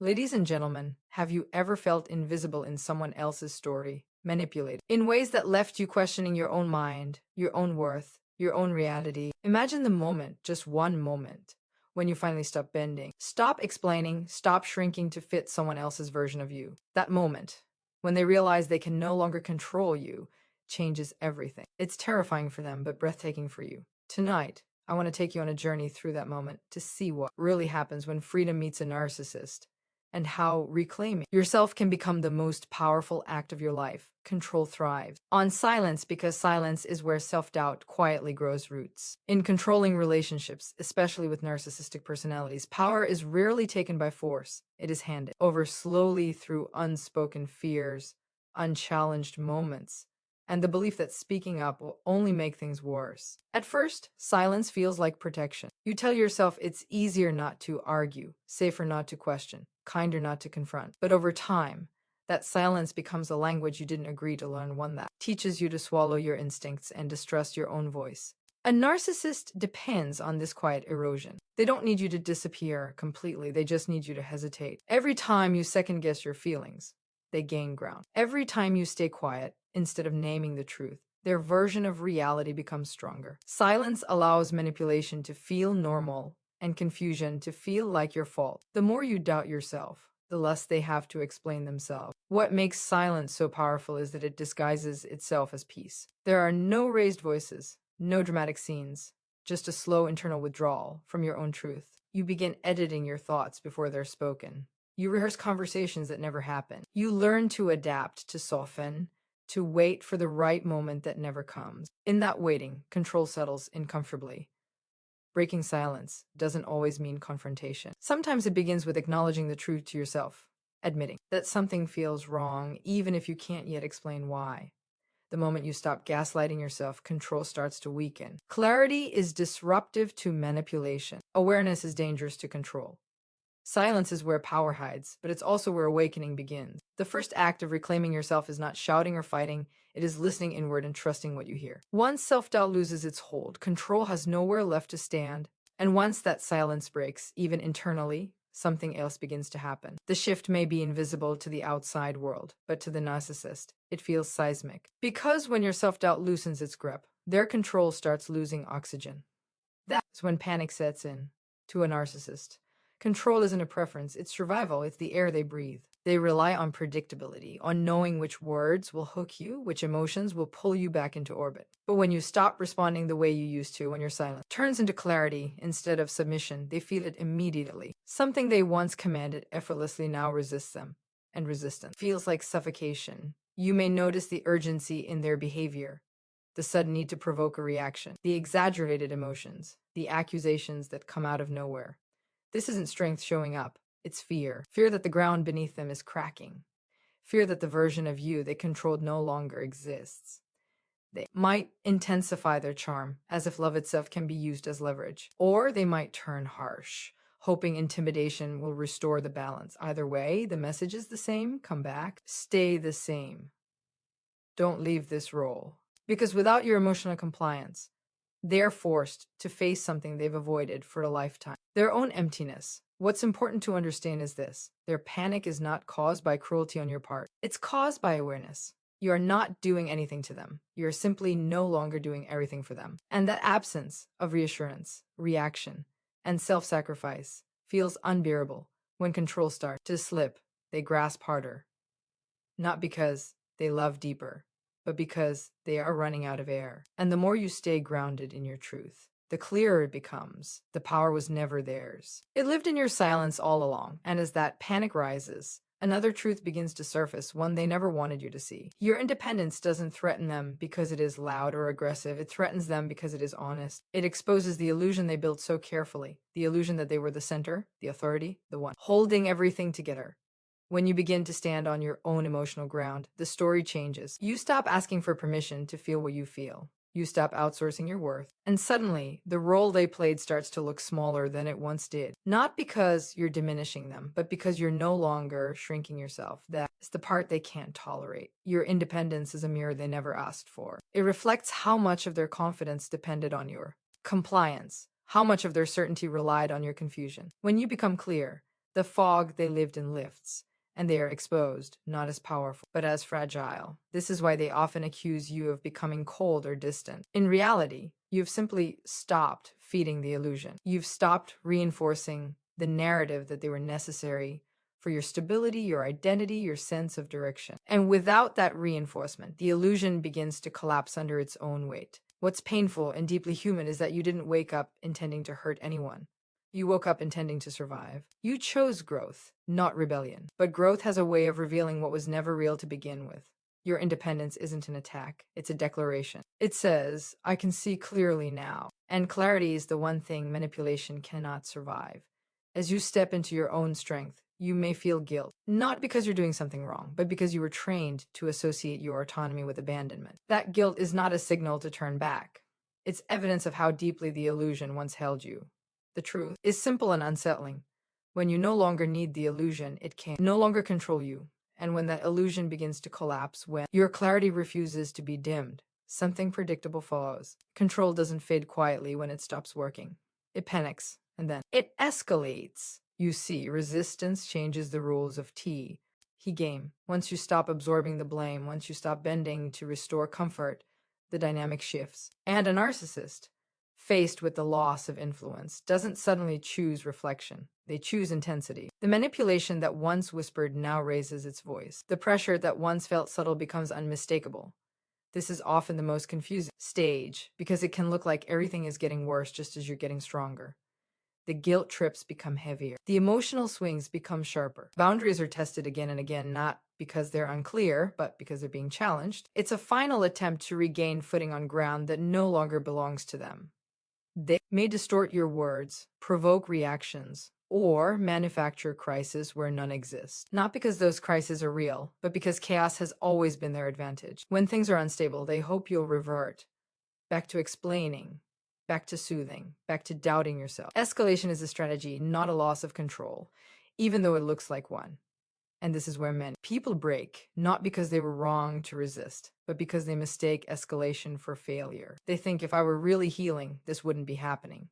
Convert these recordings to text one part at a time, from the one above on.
Ladies and gentlemen, have you ever felt invisible in someone else's story, manipulated in ways that left you questioning your own mind, your own worth, your own reality? Imagine the moment, just one moment, when you finally stop bending, stop explaining, stop shrinking to fit someone else's version of you. That moment, when they realize they can no longer control you, changes everything. It's terrifying for them, but breathtaking for you. Tonight, I want to take you on a journey through that moment to see what really happens when freedom meets a narcissist and how reclaiming yourself can become the most powerful act of your life. Control thrives on silence because silence is where self-doubt quietly grows roots. In controlling relationships, especially with narcissistic personalities, power is rarely taken by force. It is handed over slowly through unspoken fears, unchallenged moments, and the belief that speaking up will only make things worse. At first, silence feels like protection. You tell yourself it's easier not to argue, safer not to question, kinder not to confront. But over time, that silence becomes a language you didn't agree to learn, one that teaches you to swallow your instincts and distrust your own voice. A narcissist depends on this quiet erosion. They don't need you to disappear completely, they just need you to hesitate. Every time you second guess your feelings, they gain ground. Every time you stay quiet, instead of naming the truth, their version of reality becomes stronger. Silence allows manipulation to feel normal and confusion to feel like your fault. The more you doubt yourself, the less they have to explain themselves. What makes silence so powerful is that it disguises itself as peace. There are no raised voices, no dramatic scenes, just a slow internal withdrawal from your own truth. You begin editing your thoughts before they're spoken. You rehearse conversations that never happen. You learn to adapt, to soften, to wait for the right moment that never comes. In that waiting, control settles in comfortably. Breaking silence doesn't always mean confrontation. Sometimes it begins with acknowledging the truth to yourself, admitting that something feels wrong, even if you can't yet explain why. The moment you stop gaslighting yourself, control starts to weaken. Clarity is disruptive to manipulation. Awareness is dangerous to control. Silence is where power hides, but it's also where awakening begins. The first act of reclaiming yourself is not shouting or fighting, it is listening inward and trusting what you hear. Once self-doubt loses its hold, control has nowhere left to stand, and once that silence breaks, even internally, something else begins to happen. The shift may be invisible to the outside world, but to the narcissist, it feels seismic. Because when your self-doubt loosens its grip, their control starts losing oxygen. That's when panic sets in. To a narcissist, control isn't a preference, it's survival, it's the air they breathe. They rely on predictability, on knowing which words will hook you, which emotions will pull you back into orbit. But when you stop responding the way you used to when your silence turns into clarity instead of submission, they feel it immediately. Something they once commanded effortlessly now resists them, and resistance feels like suffocation. You may notice the urgency in their behavior, the sudden need to provoke a reaction, the exaggerated emotions, the accusations that come out of nowhere. This isn't strength showing up, it's fear. Fear that the ground beneath them is cracking. Fear that the version of you they controlled no longer exists. They might intensify their charm, as if love itself can be used as leverage. Or they might turn harsh, hoping intimidation will restore the balance. Either way, the message is the same: come back, stay the same. Don't leave this role. Because without your emotional compliance, they're forced to face something they've avoided for a lifetime: their own emptiness. What's important to understand is this: their panic is not caused by cruelty on your part. It's caused by awareness. You are not doing anything to them. You are simply no longer doing everything for them. And that absence of reassurance, reaction, and self-sacrifice feels unbearable. When control starts to slip, they grasp harder. Not because they love deeper, but because they are running out of air. And the more you stay grounded in your truth, the clearer it becomes. The power was never theirs. It lived in your silence all along, and as that panic rises, another truth begins to surface, one they never wanted you to see. Your independence doesn't threaten them because it is loud or aggressive. It threatens them because it is honest. It exposes the illusion they built so carefully, the illusion that they were the center, the authority, the one holding everything together. When you begin to stand on your own emotional ground, the story changes. You stop asking for permission to feel what you feel. You stop outsourcing your worth. And suddenly, the role they played starts to look smaller than it once did. Not because you're diminishing them, but because you're no longer shrinking yourself. That's the part they can't tolerate. Your independence is a mirror they never asked for. It reflects how much of their confidence depended on your compliance, how much of their certainty relied on your confusion. When you become clear, The fog they lived in lifts, and they are exposed, not as powerful, but as fragile. This is why they often accuse you of becoming cold or distant. In reality, you've simply stopped feeding the illusion. You've stopped reinforcing the narrative that they were necessary for your stability, your identity, your sense of direction. And without that reinforcement, the illusion begins to collapse under its own weight. What's painful and deeply human is that you didn't wake up intending to hurt anyone. You woke up intending to survive. You chose growth, not rebellion. But growth has a way of revealing what was never real to begin with. Your independence isn't an attack, it's a declaration. It says, I can see clearly now. And clarity is the one thing manipulation cannot survive. As you step into your own strength, you may feel guilt, not because you're doing something wrong, but because you were trained to associate your autonomy with abandonment. That guilt is not a signal to turn back. It's evidence of how deeply the illusion once held you. The truth is simple and unsettling. When you no longer need the illusion, it can no longer control you. And when that illusion begins to collapse, when your clarity refuses to be dimmed, something predictable follows. Control doesn't fade quietly when it stops working. It panics, and then it escalates. You see, resistance changes the rules of he game. Once you stop absorbing the blame, once you stop bending to restore comfort, the dynamic shifts. And a narcissist, faced with the loss of influence, doesn't suddenly choose reflection. They choose intensity. The manipulation that once whispered now raises its voice. The pressure that once felt subtle becomes unmistakable. This is often the most confusing stage because it can look like everything is getting worse just as you're getting stronger. The guilt trips become heavier. The emotional swings become sharper. Boundaries are tested again and again, not because they're unclear, but because they're being challenged. It's a final attempt to regain footing on ground that no longer belongs to them. They may distort your words, provoke reactions, or manufacture crises where none exist. Not because those crises are real, but because chaos has always been their advantage. When things are unstable, they hope you'll revert back to explaining, back to soothing, back to doubting yourself. Escalation is a strategy, not a loss of control, even though it looks like one. And this is where many people break, not because they were wrong to resist, but because they mistake escalation for failure. They think if I were really healing, this wouldn't be happening.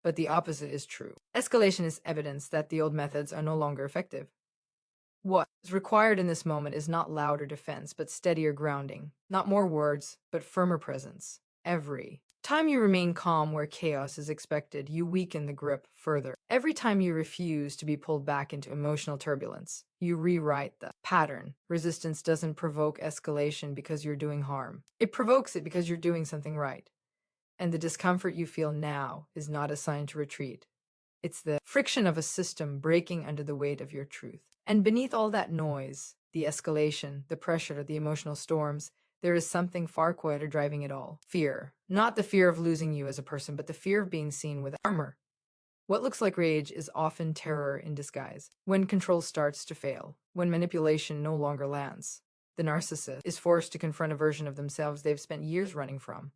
But the opposite is true. Escalation is evidence that the old methods are no longer effective. What is required in this moment is not louder defense, but steadier grounding. Not more words, but firmer presence. Every time you remain calm where chaos is expected, you weaken the grip further. Every time you refuse to be pulled back into emotional turbulence, you rewrite the pattern. Resistance doesn't provoke escalation because you're doing harm. It provokes it because you're doing something right. And the discomfort you feel now is not a sign to retreat. It's the friction of a system breaking under the weight of your truth. And beneath all that noise, the escalation, the pressure, the emotional storms, there is something far quieter driving it all. Fear. Not the fear of losing you as a person, but the fear of being seen with armor. What looks like rage is often terror in disguise. When control starts to fail, when manipulation no longer lands, the narcissist is forced to confront a version of themselves they've spent years running from.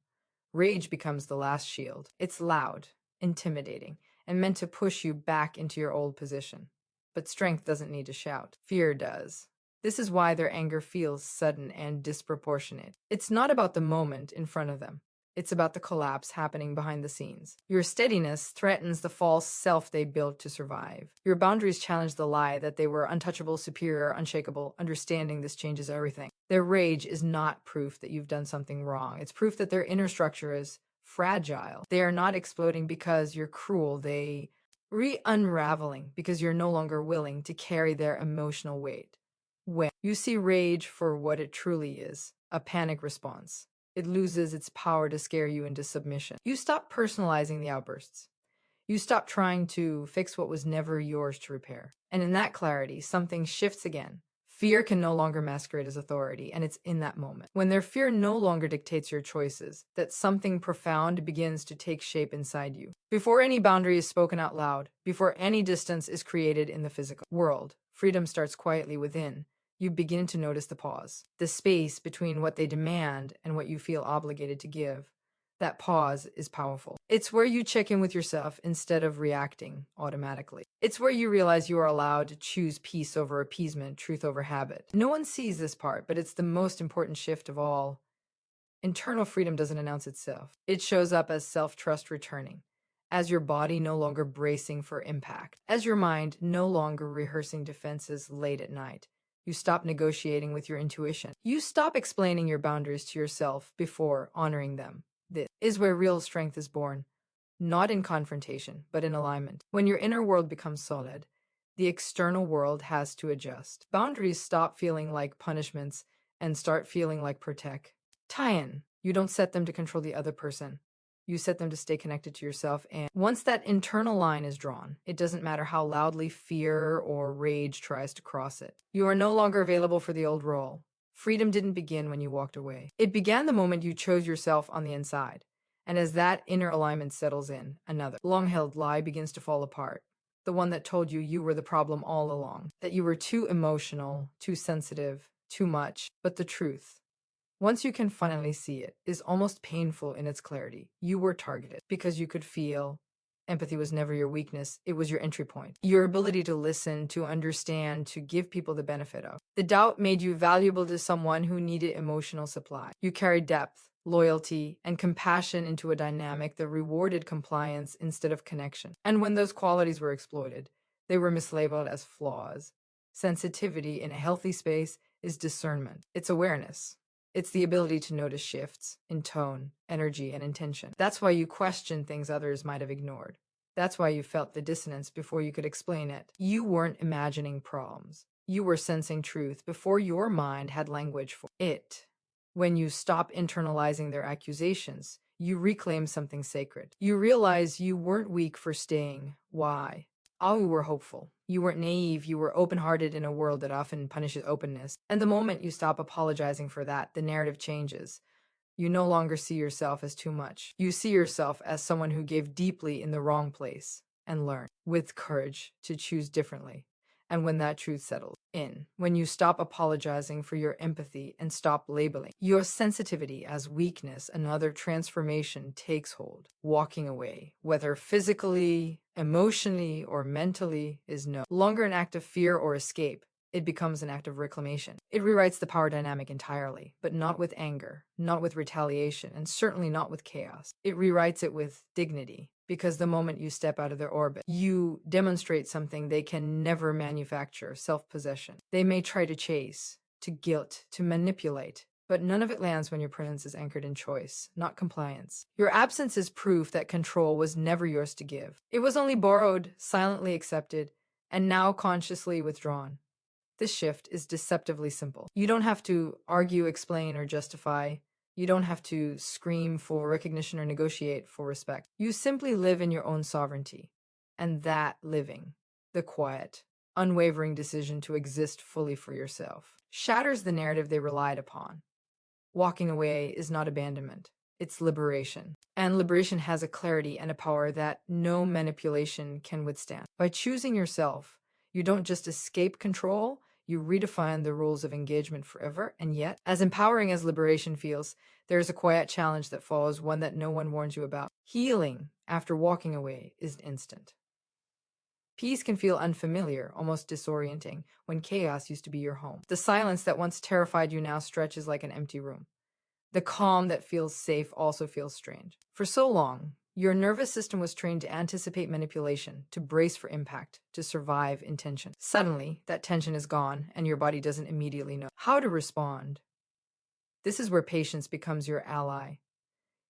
Rage becomes the last shield. It's loud, intimidating, and meant to push you back into your old position. But strength doesn't need to shout. Fear does. This is why their anger feels sudden and disproportionate. It's not about the moment in front of them. It's about the collapse happening behind the scenes. Your steadiness threatens the false self they built to survive. Your boundaries challenge the lie that they were untouchable, superior, unshakable. Understanding this changes everything. Their rage is not proof that you've done something wrong. It's proof that their inner structure is fragile. They are not exploding because you're cruel. They unraveling because you're no longer willing to carry their emotional weight. When you see rage for what it truly is, a panic response, it loses its power to scare you into submission. You stop personalizing the outbursts. You stop trying to fix what was never yours to repair. And in that clarity, something shifts again. Fear can no longer masquerade as authority, and it's in that moment, when their fear no longer dictates your choices, that something profound begins to take shape inside you. Before any boundary is spoken out loud, before any distance is created in the physical world, freedom starts quietly within. You begin to notice the pause, the space between what they demand and what you feel obligated to give. That pause is powerful. It's where you check in with yourself instead of reacting automatically. It's where you realize you are allowed to choose peace over appeasement, truth over habit. No one sees this part, but it's the most important shift of all. Internal freedom doesn't announce itself. It shows up as self-trust returning, as your body no longer bracing for impact, as your mind no longer rehearsing defenses late at night. You stop negotiating with your intuition. You stop explaining your boundaries to yourself before honoring them. This is where real strength is born, not in confrontation, but in alignment. When your inner world becomes solid, the external world has to adjust. Boundaries stop feeling like punishments and start feeling like protect. Tie-in. You don't set them to control the other person. You set them to stay connected to yourself, and once that internal line is drawn, it doesn't matter how loudly fear or rage tries to cross it. You are no longer available for the old role. Freedom didn't begin when you walked away. It began the moment you chose yourself on the inside. And as that inner alignment settles in, another long-held lie begins to fall apart. The one that told you you were the problem all along, that you were too emotional, too sensitive, too much. But the truth, once you can finally see it, is almost painful in its clarity. You were targeted because you could feel. Empathy was never your weakness, it was your entry point. Your ability to listen, to understand, to give people the benefit of. The doubt made you valuable to someone who needed emotional supply. You carried depth, loyalty, and compassion into a dynamic that rewarded compliance instead of connection. And when those qualities were exploited, they were mislabeled as flaws. Sensitivity in a healthy space is discernment. It's awareness. It's the ability to notice shifts in tone, energy, and intention. That's why you question things others might have ignored. That's why you felt the dissonance before you could explain it. You weren't imagining problems. You were sensing truth before your mind had language for it. When you stop internalizing their accusations, you reclaim something sacred. You realize you weren't weak for staying. Why? Oh, you were hopeful. You weren't naive. You were open-hearted in a world that often punishes openness. And the moment you stop apologizing for that, the narrative changes. You no longer see yourself as too much. You see yourself as someone who gave deeply in the wrong place and learned with courage to choose differently. And when that truth settles in, when you stop apologizing for your empathy and stop labeling your sensitivity as weakness, another transformation takes hold. Walking away, whether physically, emotionally, or mentally, is no longer an act of fear or escape. It becomes an act of reclamation. It rewrites the power dynamic entirely, but not with anger, not with retaliation, and certainly not with chaos. It rewrites it with dignity, because the moment you step out of their orbit, you demonstrate something they can never manufacture: self-possession. They may try to chase, to guilt, to manipulate, but none of it lands when your presence is anchored in choice, not compliance. Your absence is proof that control was never yours to give. It was only borrowed, silently accepted, and now consciously withdrawn. This shift is deceptively simple. You don't have to argue, explain, or justify. You don't have to scream for recognition or negotiate for respect. You simply live in your own sovereignty. And that living, the quiet, unwavering decision to exist fully for yourself, shatters the narrative they relied upon. Walking away is not abandonment. It's liberation. And liberation has a clarity and a power that no manipulation can withstand. By choosing yourself, you don't just escape control, you redefine the rules of engagement forever. And yet, as empowering as liberation feels, there is a quiet challenge that follows, one that no one warns you about. Healing after walking away is instant. Peace can feel unfamiliar, almost disorienting, when chaos used to be your home. The silence that once terrified you now stretches like an empty room. The calm that feels safe also feels strange. For so long, your nervous system was trained to anticipate manipulation, to brace for impact, to survive intention. Suddenly, that tension is gone, and your body doesn't immediately know how to respond. This is where patience becomes your ally.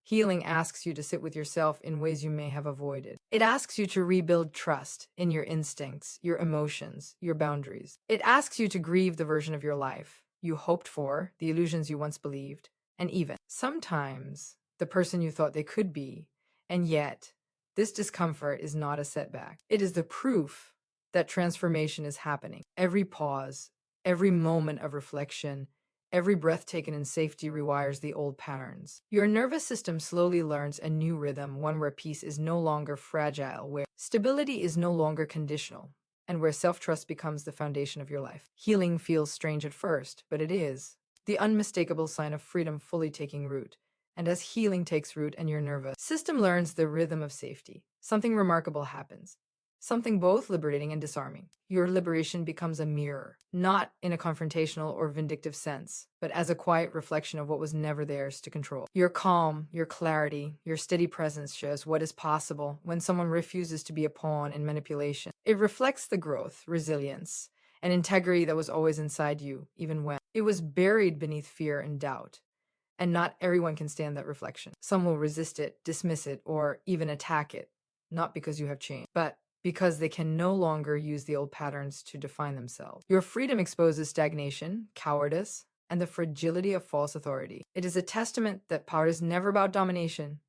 Healing asks you to sit with yourself in ways you may have avoided. It asks you to rebuild trust in your instincts, your emotions, your boundaries. It asks you to grieve the version of your life you hoped for, the illusions you once believed, and even, sometimes, the person you thought they could be. And yet, this discomfort is not a setback. It is the proof that transformation is happening. Every pause, every moment of reflection, every breath taken in safety rewires the old patterns. Your nervous system slowly learns a new rhythm, one where peace is no longer fragile, where stability is no longer conditional, and where self-trust becomes the foundation of your life. Healing feels strange at first, but it is the unmistakable sign of freedom fully taking root. And as healing takes root and your nervous system learns the rhythm of safety, something remarkable happens. something both liberating and disarming. Your liberation becomes a mirror, not in a confrontational or vindictive sense, but as a quiet reflection of what was never theirs to control. Your calm, your clarity, your steady presence shows what is possible when someone refuses to be a pawn in manipulation. It reflects the growth, resilience, and integrity that was always inside you, even when it was buried beneath fear and doubt. And not everyone can stand that reflection. Some will resist it, dismiss it, or even attack it, not because you have changed, but because they can no longer use the old patterns to define themselves. Your freedom exposes stagnation, cowardice, and the fragility of false authority. It is a testament that power is never about domination.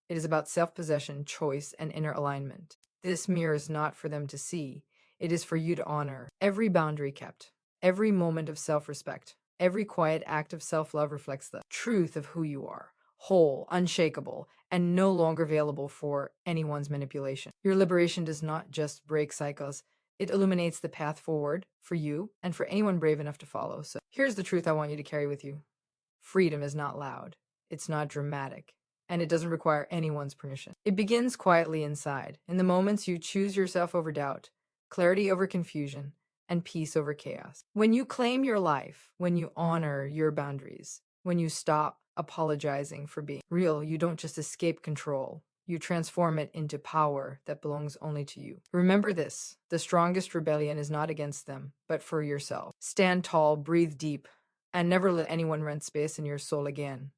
It is about self-possession, choice, and inner alignment. This mirror is not for them to see. It is for you to honor. Every boundary kept, every moment of self-respect, every quiet act of self-love reflects the truth of who you are, whole, unshakable, and no longer available for anyone's manipulation. Your liberation does not just break cycles, it illuminates the path forward for you and for anyone brave enough to follow. So here's the truth I want you to carry with you. Freedom is not loud, it's not dramatic, and it doesn't require anyone's permission. It begins quietly inside, in the moments you choose yourself over doubt, clarity over confusion, and peace over chaos. When you claim your life, when you honor your boundaries, when you stop apologizing for being real, you don't just escape control. You transform it into power that belongs only to you. Remember this, the strongest rebellion is not against them, but for yourself. Stand tall, breathe deep, and never let anyone rent space in your soul again.